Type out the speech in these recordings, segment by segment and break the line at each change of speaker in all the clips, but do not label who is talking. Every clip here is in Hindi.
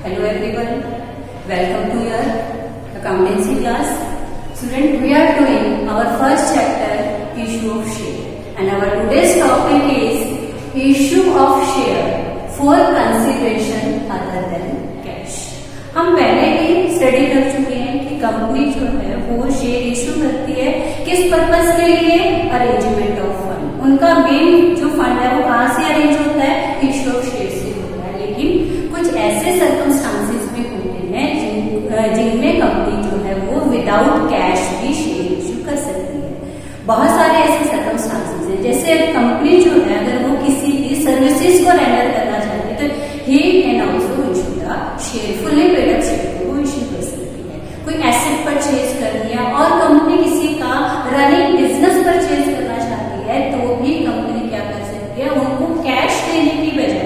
Hello everyone, welcome to your accountancy class. Student, we are doing our first chapter, issue of share, and our today's topic is issue of share for consideration other than cash. हम पहले ही स्टडी कर चुके हैं कि कंपनी जो है वो शेयर इशू करती है किस पर्पस के लिए, अरेंजमेंट ऑफ फंड। उनका मेन जो फंड है वो कहाँ से अरेंज होता है, इशू ऑफ शेयर से होता है। लेकिन कुछ ऐसे सर्कमस्टांसेस भी होते हैं जिनमें कंपनी जो है वो विदाउट कैश भी शेयर इशू कर सकती है। बहुत सारे ऐसे सर्कमस्टांसेस हैं, जैसे कंपनी जो है अगर वो किसी भी सर्विसेज को रेंडर करना चाहती है तो he can also issue the share, fully paid up share को इशू कर सकती है। कोई एसेट परचेज कर दिया और कंपनी किसी का रनिंग बिजनेस परचेज करना चाहती है तो भी कंपनी क्या कर सकती है, उनको कैश देने की बजाय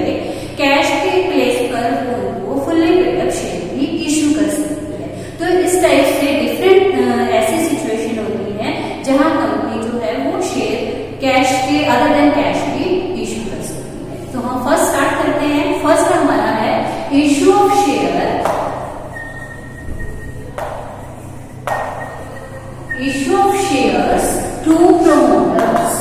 कैश के प्लेस पर उनको फुल्ली पेड अप शेयर भी इशू कर सकती है। तो इस टाइप से डिफरेंट ऐसी सिचुएशन होती है जहां कंपनी जो है वो शेयर कैश के अदर देन कैश भी इशू कर सकती है। तो हम फर्स्ट स्टार्ट करते हैं। फर्स्ट हमारा है issue of share, issue of shares to promoters.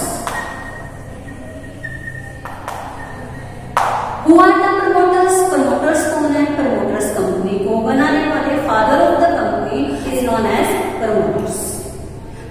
Who are the promoters? Promoters कौन है? Promoters कंपनी को बनाने वाले, father of the company is known as promoters.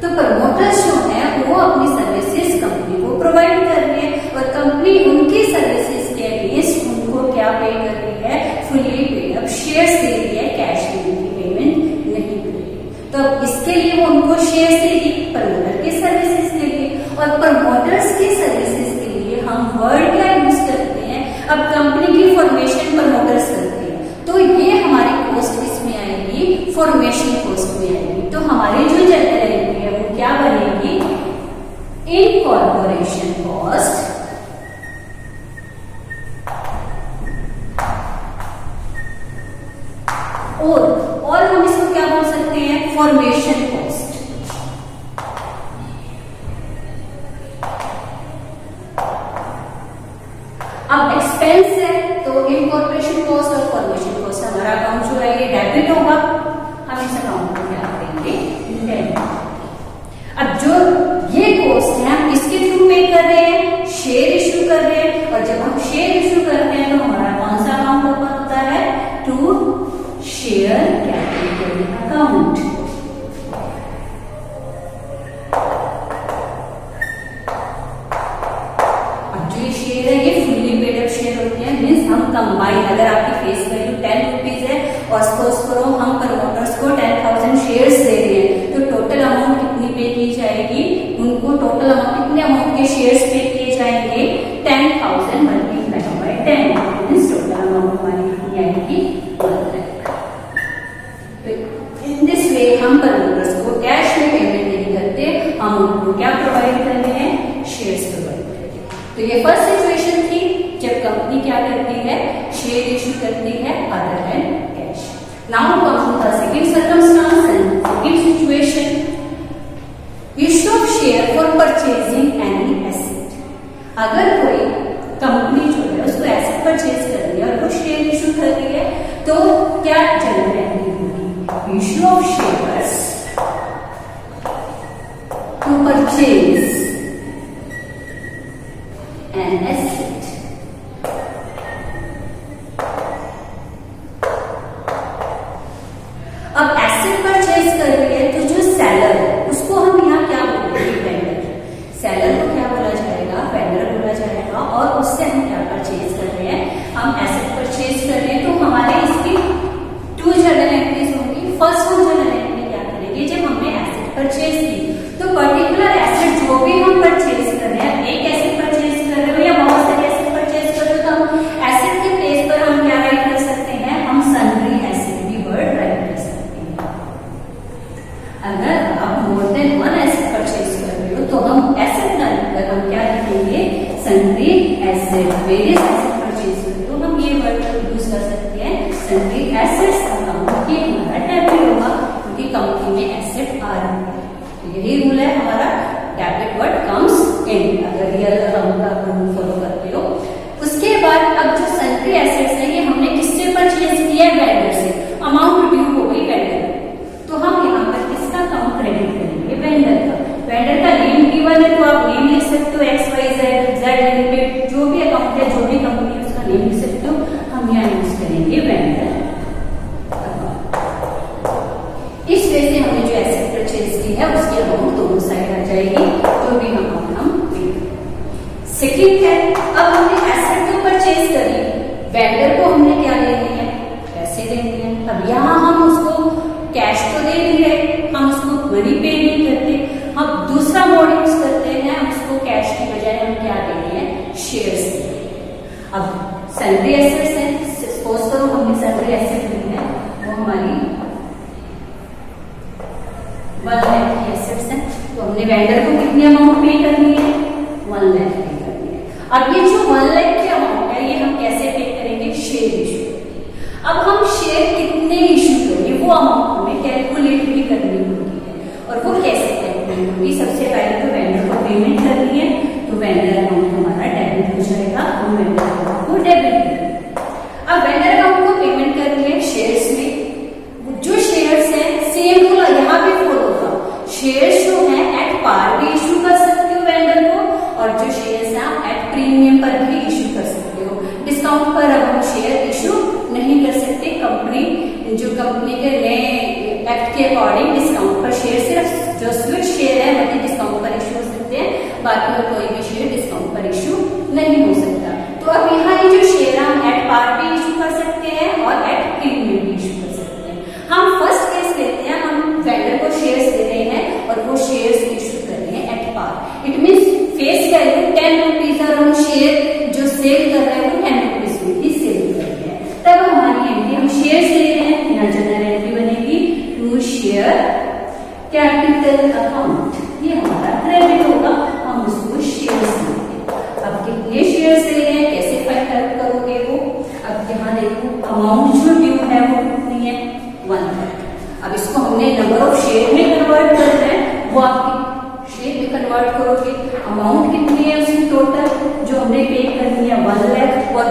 तो promoters जो है वो अपनी सर्विसेज कंपनी को प्रोवाइड कर रही है और कंपनी उनकी सर्विसेज के अगेंस्ट उनको क्या पे कर रही है, फुल्ली पेड अप शेयर्स दे रही है, कैश की पेमेंट नहीं कर रही है। तो इसके लिए वो उनको शेयर्स देगी, प्रमोटर की सर्विसेज देगी। और प्रमोटर्स की सर्विसेज के लिए हम वर्ड क्या यूज करते हैं, अब कंपनी की फॉर्मेशन प्रमोटर्स करते हैं तो ये हमारी कॉस्ट किसमें आएगी, फॉर्मेशन कॉस्ट में आएगी। तो हमारी जो जनरल एंट्री है वो क्या बनेगी, इनकॉर्पोरेशन कॉस्ट और हम इसको क्या बोल सकते हैं, फॉर्मेशन कॉस्ट। अब एक्सपेंस है तो इनकॉर्पोरेशन कॉस्ट और फॉर्मेशन कॉस्ट हमारा अकाउंट जो है ये डेबिट होगा, हम इस अकाउंट को क्या करेंगे, डेबिट। अब जो ये कॉस्ट है हम किसके थ्रू पे कर रहे हैं, शेयर इशू कर रहे हैं। और जब हम शेयर इशू करते हैं तो हमारा कौन सा अकाउंट ओपन होता है, टू शेयर कैपिटल अकाउंट। अब जो ये शेयर है ये फुल्ली पेड अप शेयर होते हैं, मीन्स हम कंबाइन, अगर आपकी फेस वैल्यू 10 रुपीज है और सपोज करो हम प्रमोटर्स को 10,000 शेयर्स दे रहे हैं तो टोटल अमाउंट कितनी पे की जाएगी, उनको टोटल अमाउंट कितने अमाउंट के शेयर्स पे किए जाएंगे, 10,000 multiply by 10, means total amount हमारी कितनी आएगी, 1 लाख। इन दिस वे हम प्रमोटर्स को कैश में पेमेंट नहीं करते, हम उनको क्या प्रोवाइड कर रहे हैं, शेयर्स प्रोवाइड कर रहे हैं। तो ये फर्स्ट सिचुएशन थी जब कंपनी क्या करती है, शेयर इशू करती है other than cash. Now come to the second circumstance and second situation, issue of share for purchasing any asset. अगर कोई कंपनी जो है उसको एसेट परचेज कर रही है और वो शेयर इशू कर रही है तो क्या जनरल एंट्री होगी, issue of shares to purchase an asset. अब एसेट परचेज कर रही है तो जो सेलर है उसको हम यहाँ क्या बोलेंगे, वेंडर। सेलर को क्या बोला जाएगा, वेंडर बोला जाएगा। और उससे हम क्या परचेज कर रहे हैं, हम एसेट परचेज कर रहे हैं। तो हमारे इसकी 2 जनरल एंट्रीज होंगी। फर्स्ट हम जनरल एंट्री क्या करेंगे, जब हमने एसेट परचेज की तो पर्टिकुलर एसेट जो भी हम परचेज कर रहे हैं, एक एसेट परचेज कर रहे हो या बहुत सारे एसेट परचेज कर रहे हो तो हम एसेट के प्लेस पर हम क्या राइट कर सकते हैं, हम सन्ड्री एसेट भी वर्ड राइट कर सकते हैं। अगर आप मोर देन 1 एसेट परचेज कर रहे हो तो हम एसेट डालकर हम क्या लिखेंगे, sundry asset. Various asset purchase कर रहे हो हम ये वर्ड यूज कर सकते हैं, सन्ड्री एसेट्स अकाउंट। ये हमारा डेबिट होगा क्योंकि कंपनी में एसेट आ रही है। तो यही रूल है हमारा, डेबिट वर्ड कम्स इन, अगर रियल अकाउंट का रूल फॉलो करते हो। उसके बाद अब जो सन्ड्री एसेट्स है ये हमने किससे परचेज किया है, जाएंगे वेंडर अकाउंट। इस वे से हमने जो एसेट परचेज की है उसकी अमाउंट दोनों साइड आ जाएगी, जो भी अमाउंट हम पे। सेकेंड है, अब हमने एसेट तो परचेज करी, वेंडर को हमने क्या देने हैं, पैसे देने हैं। अब यहाँ हम उसको कैश तो दे दिए, हम उसको मनी पे नहीं करते, हम दूसरा मोड यूज करते हैं, उसको कैश की बजाय हम क्या दे रहे हैं, शेयर्स दे रहे हैं। अब सैलरी एसेट्स है, सपोज करो हमने सैलरी एसेट ली है, वो हमारी 1 लाख की एसेट्स है, तो हमने वेंडर को कितनी अमाउंट पे करनी है, 1 लाख पे करनी है। अब ये जो 1 लाख की अमाउंट है ये हम कैसे पे करेंगे, शेयर इशू। अब हम शेयर कितने इशू करेंगे वो अमाउंट हमें कैलकुलेट भी करनी होती है, और वो कैसे कैलकुलेट होगी, सबसे पहले तो वेंडर को पेमेंट करनी है, तो वेंडर अमाउंट हमारा डेबिट हो जाएगा, हम वेंडर अमाउंट को डेबिट करेंगे। अब वेंडर अमाउंट को पेमेंट करनी है शेयर्स में, जो शेयर्स है सेम रूल यहाँ पे फॉलो होगा, शेयर्स जो है एट पार भी इशू कर सकते हो वेंडर को, और जो शेयर्स है आप एट प्रीमियम पर भी इशू कर सकते हो। डिस्काउंट पर अब हम शेयर इशू नहीं कर सकते, कंपनी जो कंपनी के नए एक्ट के अकॉर्डिंग डिस्काउंट पर शेयर सिर्फ जो स्विच शेयर है वही डिस्काउंट पर इशू हो सकते हैं, बाकी में कोई भी शेयर डिस्काउंट पर इशू नहीं हो सकता। तो अब यहाँ ये जो शेयर हम एट पार भी इशू कर सकते हैं और एट प्रीमियम भी इशू कर सकते हैं। हम फर्स्ट केस लेते हैं, हम वेंडर को शेयर्स दे रहे हैं और वो शेयर्स इशू कर रहे हैं at par, it mean face value 10 rupees, और हम शेयर जो सेल कर रहे हैं वो 10 रुपीज में ही सेल कर रहे हैं। तब हमारी एंट्री हम शेयर्स ले रहे हैं, यहाँ जनरल एंट्री बनेगी टू शेयर कैपिटल अकाउंट, ये हमारा क्रेडिट होगा, हम उसको शेयर्स लेंगे। अब कितने शेयर्स ले रहे हैं, कैसे फाइंड आउट करोगे वो, अब यहाँ देखो अमाउंट जो ड्यू है वो कितनी है, 1 लाख। अब इसको हमने नंबर ऑफ शेयर में कन्वर्ट करना है, वो आपकी शेयर में कन्वर्ट करोगे। अमाउंट कितनी है उसकी टोटल जो हमने पे करनी है 1 लाख, और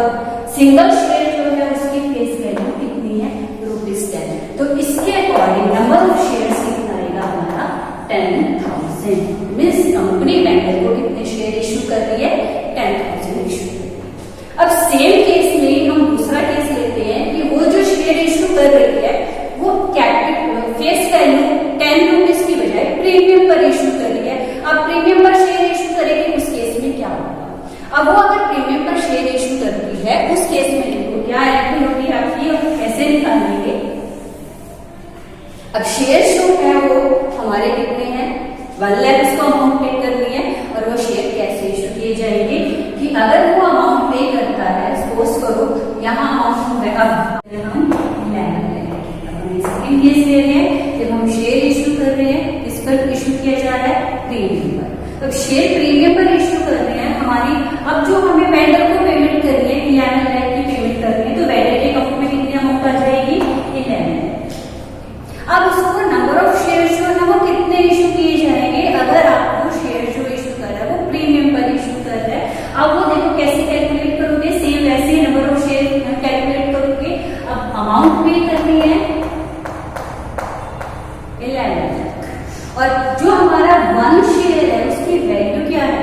सिंगल शेयर जो है उसकी फेस वैल्यू कितनी है, ₹10। तो इसके अकॉर्डिंग नंबर ऑफ शेयर्स कितना आएगा हमारा 10,000। मीन्स कंपनी वेंडर को कितने शेयर इशू कर रही है, 10,000 इशू कर रही है। अब सेम केस में हम दूसरा केस लेते हैं कि वो जो शेयर इशू कर रही है वो कैपिटल फेस वैल्यू 10 रुपीज की बजाय प्रीमियम पर इशू कर रही है। अब प्रीमियम पर शेयर इशू करेगी, उस केस में क्या होगा, अब वो अगर प्रीमियम पर शेयर इशू करती है उस केस में देखो क्या एंट्री होगी आपकी, कैसे निकालेंगे। अब शेयर जो है वो हमारे कितने हैं, 1 लाख उसको अमाउंट पे करनी है, और वो शेयर कैसे इशू किए जाएंगे कि अगर वो अमाउंट पे करता है, सपोज करो यहाँ अमाउंट है, अब हम 11 सेकेंड केस ले रहे हैं, जब हम शेयर इशू कर रहे हैं इस पर इशू किया जा रहा है प्रीमियम पर। अब शेयर प्रीमियम पर इशू कर रहे हैं हमारी, अब जो हमें वेंडर को पेमेंट करनी है 11 लाख की पेमेंट करनी है, तो वेंडर के अकाउंट में कितनी अमाउंट आ जाएगी, 11 लाख। अब उसको नंबर ऑफ शेयर जो है वो कितने इशू किए जाएंगे, अगर आपको शेयर जो इशू कर रहा है वो प्रीमियम पर इशू कर रहा है। अब वो देखो कैसे कैलकुलेट करोगे, सेम वैसे ही नंबर ऑफ शेयर कैलकुलेट करोगे। अब अमाउंट पे करनी है 11 लाख, और जो हमारा 1 शेयर है उसकी वैल्यू क्या है,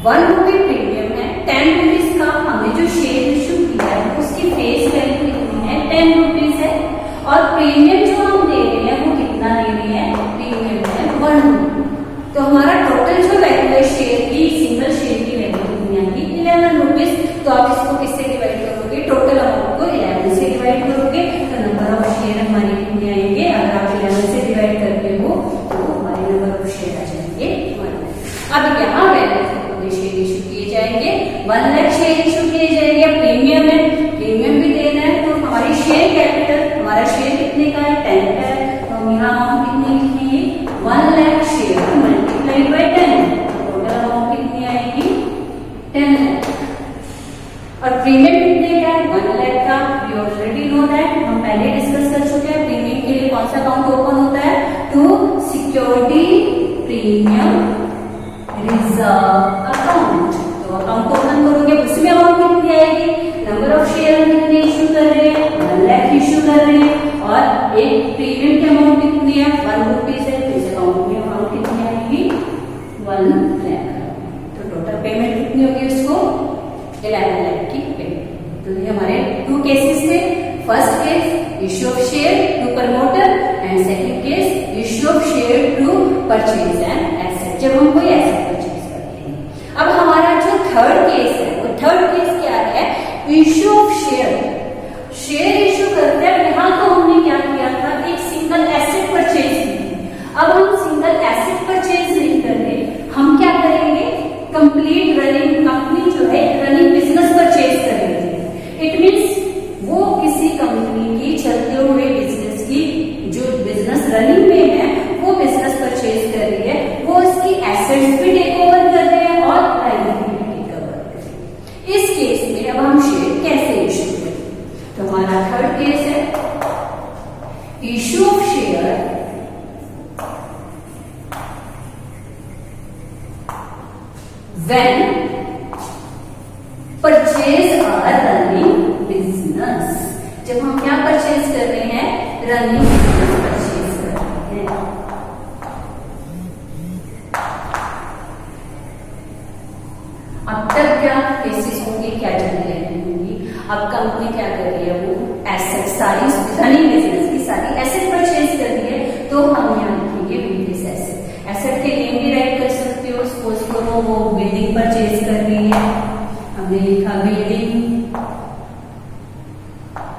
1 रुपी प्रीमियम है, 10 रुपीज का हमने जो शेयर इशू किया है उसकी फेस वैल्यू कितनी है, 10 रुपीज है, और प्रीमियम जो हम दे रहे हैं वो कितना दे रहे हैं, प्रीमियम है 1 रुपी। तो हमारा टोटल जो वैल्यू है शेयर की, सिंगल शेयर की वैल्यू कितनी आएगी, 11 रुपीज। तो आप इसको किससे डिवाइड करोगे, टोटल अमाउंट को 11 से डिवाइड करोगे, तो नंबर ऑफ शेयर हमारे कितने आएंगे, अगर आप 11 से डिवाइड करते हो तो हमारे नंबर ऑफ शेयर आ जाएंगे 1। अब यहाँ वैल्यू शेयर इशू किए जाएंगे, 1 लाख शेयर इशू किए जाएंगे, प्रीमियम है, प्रीमियम भी देना है, तो हमारी शेयर कैपिटल, हमारा शेयर कितने का है, 10 का है, तो हम यहाँ अमाउंट कितनी लिखेंगे, 1 lakh share multiplied by 10, total amount कितनी आएगी, 10 लाख। और प्रीमियम कितने का है, 1 लाख का, वी ऑलरेडी नो दैट, हम पहले डिस्कस कर चुके हैं। प्रीमियम के लिए कौन सा अकाउंट ओपन होता है, to security premium reserve account. तो अकाउंट ओपन करोगे, उसमें अमाउंट कितनी आएगी, नंबर ऑफ शेयर हम कितने इशू कर रहे हैं, 1 लाख इशू कर रहे हैं, और एक प्रीमियम की अमाउंट कितनी है, 1 रुपीज है, तो इस अकाउंट में अमाउंट कितनी आएगी, 1 लाख। तो टोटल पेमेंट कितनी होगी उसको, 11 लाख की पेमेंट। तो ये हमारे 2 केसेस थे। First case issue of share to promoter and second case issue of share to purchase an asset, जब हम कोई एसेट परचेज करते हैं। अब हमारा जो थर्ड केस है वो थर्ड केस क्या है, issue of share. Share issue करते हैं, यहाँ तो हमने क्या किया था, एक सिंगल एसेट परचेज की। अब हम सिंगल एसेट परचेज नहीं कर रहे, हम क्या करेंगे, कंप्लीट रनिंग कंपनी जो है रनिंग बिजनेस परचेज कर रही है। इट मीन्स वो किसी कंपनी की चलते हुए बिजनेस की जो बिजनेस रनिंग में है वो बिजनेस परचेज कर रही है, वो उसकी एसेट्स भी टेक ओवर कर रहे हैं और लायबिलिटी भी टेक ओवर कर रहे हैं। इस केस में अब हम शेयर कैसे इश्यू करें, तो हमारा थर्ड केस है issue of share when purchase are running business। जब हम क्या परचेज कर रहे हैं, रनिंग बिजनेस परचेज कर रहे हैं। अब तक क्या केसेस होंगे, क्या जनरेट होंगी। अब कंपनी क्या कर रही है, वो एसेट सारी रनिंग बिजनेस की सारी एसेट परचेज कर रही है, तो हम यहाँ लिखेंगे बिजनेस एसेट। एसेट के नेम भी राइट कर सकते हो, सपोज करो वो बिल्डिंग परचेज कर रही है, हमने लिखा बिल्डिंग।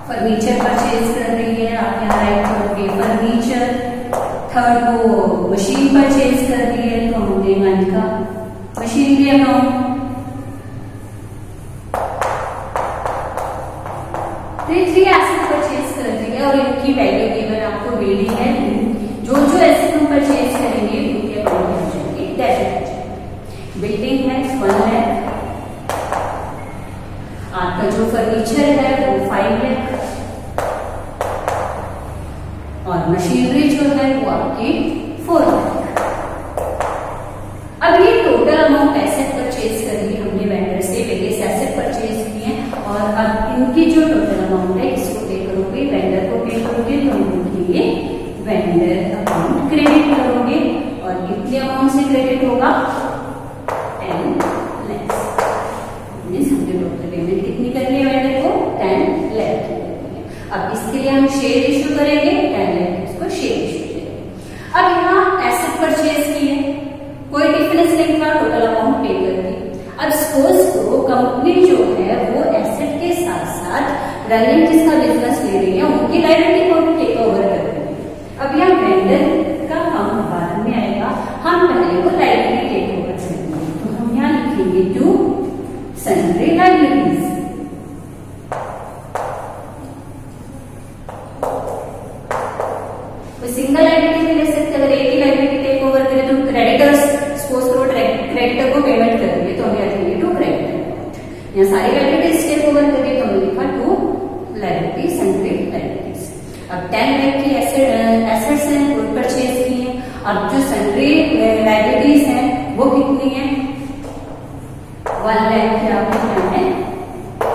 फर्नीचर परचेज कर रही है, आप यहाँ राइट करोगे फर्नीचर। थर्ड वो मशीन परचेज कर रही है, तो हमने यहाँ लिखा machinery account. Three asset purchase कर रही है और इनकी वैल्यू गिवन आपको बिल्डिंग है। जो जो एसेट हम परचेज करेंगे उनके अकाउंट हो जाएंगे, डेबिट। बिल्डिंग है 1 लाख, आपका जो फर्नीचर है वो 5 लाख और मशीनरी जो है वो आपकी 4 लाख। अब ये टोटल अमाउंट एसेट परचेज कर ली हमने वेंडर से, वेरियस एसेट परचेज किए और अब इनकी जो टोटल अमाउंट है इसको पे करोगे, वेंडर को पे करोगे, तो हम लिखेंगे वेंडर अकाउंट। क्रेडिट करोगे और कितने अमाउंट से क्रेडिट होगा, 10 लाख। हमने टोटल पेमेंट कितनी करनी है वेंडर को, 10 लाख की करनी है। अब इसके लिए हम शेयर इश्यू करेंगे, 10 लाख इसको शेयर इश्यू करेंगे। अब यहाँ एसेट परचेज किए, कोई डिफरेंस नहीं था, टोटल अमाउंट पे कर दी। अब सपोज करो कंपनी जो है वो एसेट के साथ साथ रनिंग जिसका बिजनेस ले रही है उनकी लायबिलिटी को भी टेक ओवर कर रही है। अब यहाँ वेंडर का काम बाद में आएगा, हम पहले को लायबिलिटी टेक ओवर करेंगे, तो हम यहाँ लिखेंगे to sundry liabilities. Single liability भी ले सकते, अगर एक ही लायबिलिटी टेक ओवर करे तो क्रेडिटर्स, सपोज करो क्रेडिटर को पेमेंट कर रही है तो हम यहाँ लिखेंगे टू क्रेडिटर। यहाँ सारी लायबिलिटीज टेक ओवर करिए तो हमने लिखा टू लायबिलिटी सन्ड्री लायबिलिटीज। अब 10 लाख की एसेट्स हैं वो परचेज की है। अब जो सन्ड्री लायबिलिटीज हैं वो कितनी है, 1 लाख की आपको क्या है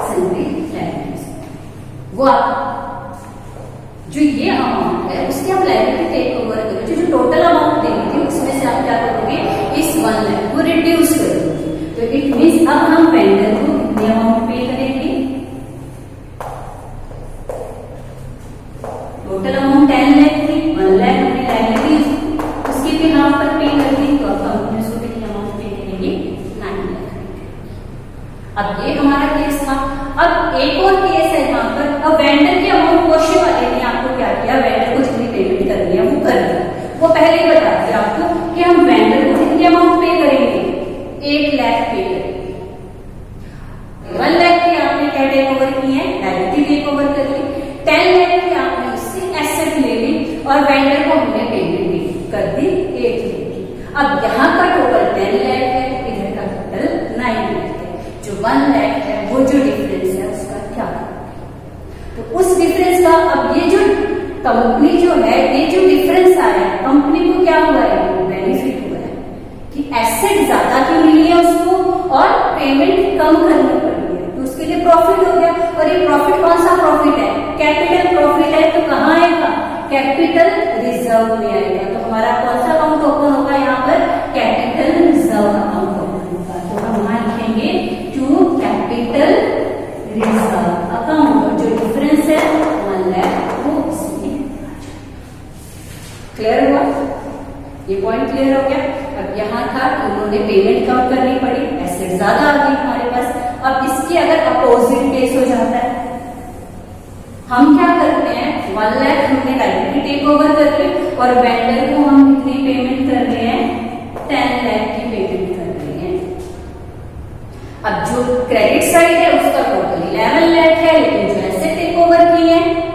सन्ड्री लायबिलिटीज। वो आप जो ये अमाउंट है उसकी आप लायबिलिटी टेक ओवर करोगे, जो टोटल अमाउंट देनी थी उसमें से आप क्या करोगे, इस 1 लाख को रिड्यूस करोगे। तो इट मीन्स अब हम वेंडर को कितने अमाउंट पे करेंगे, टोटल अमाउंट 10 लाख थी, 1 लाख हमने लायबिलिटीज उसके भी हाफ पर पे कर दी, तो अब कंपनी उसको कितने अमाउंट पे करेंगे, 9 लाख। अब ये हमारा केस था। अब एक और केस है यहाँ पर, अब वेंडर के अमाउंट क्वेश्चन वाले ने आपको क्या किया, वेंडर को जितनी पेमेंट करनी है वो कर दी। वो पहले ही बता दिया आपको कि हम वेंडर को कितने अमाउंट पे करेंगे, 1 लाख पे करेंगे। 1 लाख की आपने क्या टेक ओवर की है, लायबिलिटी टेक ओवर कर ली। 10 लाख की आपने उससे एसेट ले ली और वेंडर को हमने पेमेंट भी कर दी 1 लाख की। अब यहाँ का टोटल 10 लाख है, इधर का टोटल 9 लाख है। जो 1 लाख है वो जो डिफरेंस है उसका क्या करें, तो उस डिफरेंस का अब ये जो कंपनी जो है ये जो डिफरेंस आया है कंपनी को क्या हुआ है, बेनिफिट हुआ है कि एसेट ज्यादा की मिली है उसको और पेमेंट कम करनी पड़ी है, तो उसके लिए प्रॉफिट हो गया। और ये प्रॉफिट कौन सा प्रॉफिट है, कैपिटल प्रॉफिट है, तो कहाँ आएगा, कैपिटल रिजर्व में आएगा। तो हमारा कौन सा अकाउंट ओपन होगा, यहाँ पर कैपिटल रिजर्व अकाउंट ओपन होगा। तो हम वहां लिखेंगे टू कैपिटल रिजर्व अकाउंट, और जो डिफरेंस है ये पॉइंट क्लियर हो गया। अब यहाँ था कि उन्होंने पेमेंट कम करनी पड़ी, एसेट ज्यादा आ गई हमारे पास। अब इसकी अगर अपोजिट केस हो जाता है, हम क्या करते हैं, 1 लाख हमने लाइबिलिटी टेक ओवर कर ली और वेंडर को हम कितनी पेमेंट कर रहे हैं, 10 लाख की पेमेंट कर रहे हैं। अब जो क्रेडिट साइड है उसका टोटल 11 लाख है, लेकिन जो एसेट टेक ओवर किए हैं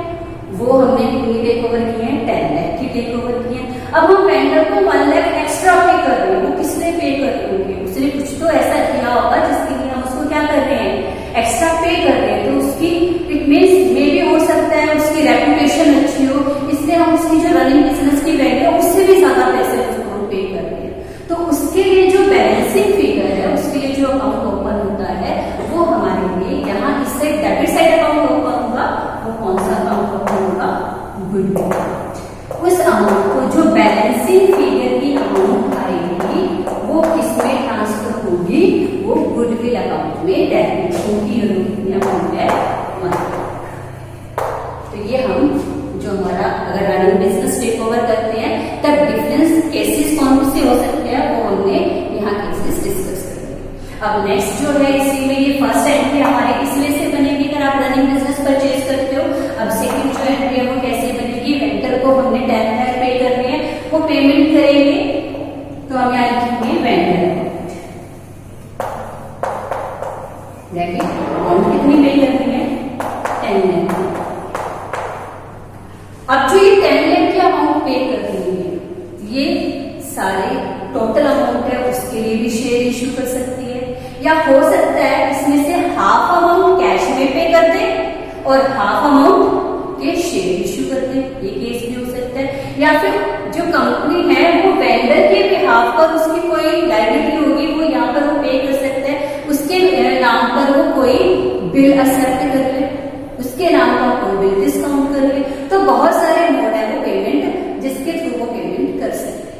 वो हमने कितनी टेक ओवर किए हैं, 10 लाख की टेक ओवर किए हैं। अब हम वेंडर को 1 लाख एक्स्ट्रा पे कर रहे हैं, वो किसने पे कर रहे होंगे, उसने कुछ तो ऐसा किया होगा जिसके लिए हम उसको क्या कर रहे हैं, एक्स्ट्रा पे कर रहे हैं। तो उसकी इट मीन्स मे भी हो सकता है उसकी रेपुटेशन अच्छी हो, इसलिए हम उसकी जो रनिंग बिजनेस की वैल्यू है उससे भी ज्यादा पैसे उसको हम पे कर रहे हैं। तो उसके लिए जो बैलेंसिंग फिगर है, उसके लिए जो अकाउंट ओपन होता है वो हमारे लिए यहाँ इससे डेबिट साइड अकाउंट ओपन होगा। वो कौन सा अकाउंट ओपन होगा, गुडविल। उस अमाउंट को जो बैलेंसिंग फिगर की अमाउंट आएगी वो किसमें ट्रांसफर होगी, वो गुडविल अकाउंट में डेबिट होगी। और कितनी अमाउंट है, 1 लाख। तो ये हम जो हमारा अगर रनिंग बिजनेस टेक ओवर करते हैं तब डिफरेंस केसेस कौन से हो सकते हैं वो हमने यहाँ केसेस डिस्कस कर दिए। अब नेक्स्ट जो है, इसी में ये फर्स्ट एंट्री हमारे किस वे से बनेगी अगर आप रनिंग बिजनेस परचेज करते हो। अब सेकंड जो एंट्री है वो कैसे बनेगी, वेंडर को हमने 10 लाख पे करने हैं, वो पेमेंट करेंगे तो हम यहाँ लिखेंगे वेंडर अमाउंट कितनी पे करनी है, 10 लाख। अब जो ये 10 लाख की अमाउंट पे करनी है, ये सारे टोटल अमाउंट है उसके लिए भी शेयर इश्यू कर सकती है, या हो सकता है इसमें से हाफ अमाउंट कैश में पे कर दे और हाफ अमाउंट के शेयर इश्यू कर दे, ये केस भी हो सकता है। या फिर जो कंपनी है वो वेंडर के बिहाफ पर उसकी कोई लायबिलिटी होगी वो यहाँ पर वो पे कर सकता है, उसके नाम पर वो कोई बिल एक्सेप्ट कर ले, उसके नाम पर कोई बिल डिस्काउंट कर ले। तो बहुत सारे मोड है वो पेमेंट जिसके थ्रू वो पेमेंट कर सकते हैं।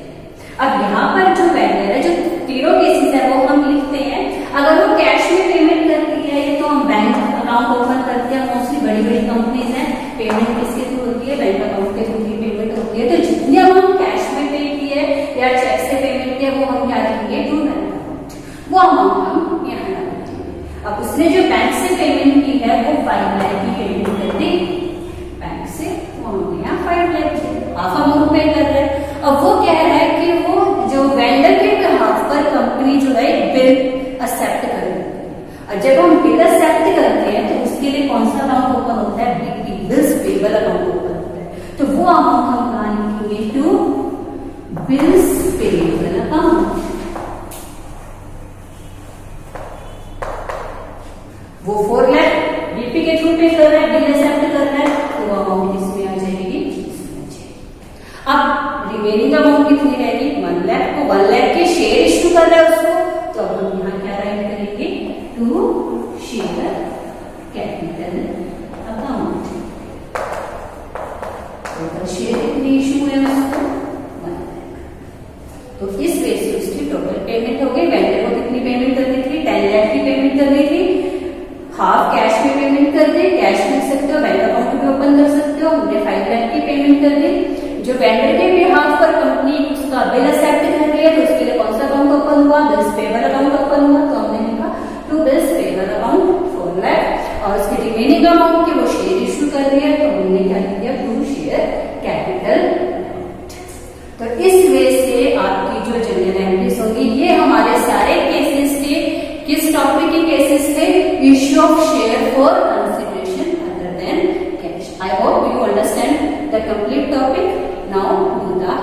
अब यहाँ पर जो वेंडर है, जो तीनों केसेस है वो हम लिखते हैं। अगर वो कैश में पेमेंट करती है तो हम बैंक अकाउंट ओपन करते हैं। मोस्टली बड़ी बड़ी कंपनीज हैं, पेमेंट किसके थ्रू होती है, बैंक अकाउंट के थ्रू ही पेमेंट होती है। तो जितनी अमाउंट कैश में पे की है या चेक से पेमेंट की है वो हम क्या लिखेंगे, टू बैंक अकाउंट, वो अमाउंट हम यहाँ डालेंगे। अब उसने जो बैंक से पेमेंट की है वो 5 लाख की पेमेंट कर दी बैंक से, तो हमने यहाँ 5 लाख हाफ अमाउंट पे कर रहे हैं। अब वो कह रहा है कि वो जो वेंडर के बिहाफ पर कंपनी जो है बिल एक्सेप्ट कर लेती है। और जब हम बिल एक्सेप्ट करते हैं तो उसके लिए कौन सा अकाउंट ओपन होता है, बिल्स पेबल अकाउंट ओपन होता है। तो वो अमाउंट हम कहाँ लिखेंगे, टू बिल्स पेबल अकाउंट। वो 4 लाख बीपी के थ्रू पे कर रहा है, बिल एक्सेप्ट कर रहा है, तो वो अमाउंट इसमें आ जाएगी, इसमें आ जाएगी। अब रिमेनिंग अमाउंट कितनी रहेगी, 1 लाख को 1 लाख के शेयर इश्यू कर रहा है उसको, तो अब हम यहाँ क्या राइट करेंगे, to share capital account. Total share कितनी इश्यू है उसको, 1 लाख। तो इस वे से उसकी टोटल पेमेंट हो गई। वेंडर को कितनी पेमेंट करनी थी, 10 लाख की पेमेंट करनी थी, हाफ कैश में पेमेंट कर दे, कैश में सकते हो, बैंक अकाउंट भी ओपन कर सकते हो, हमने 5 लाख की पेमेंट कर दी। जो वेंडर के बिहाफ पर कंपनी उसका बिल एक्सेप्ट कर रही है तो उसके लिए कौन सा अकाउंट ओपन हुआ, बिल्स पेबल अकाउंट ओपन हुआ, तो हमने लिखा to bills payable account 4 lakh. और उसके रिमेनिंग अमाउंट की वो शेयर इश्यू कर रही है तो हमने क्या किया, टू शेयर कैपिटल। तो इस वे से आपकी जो जनरल एंट्रीज होगी, ये हमारे सारे केसेस थे। किस टॉपिक के केसेस थे, issue of share for consideration other than cash. I hope you understand the complete topic. Now do the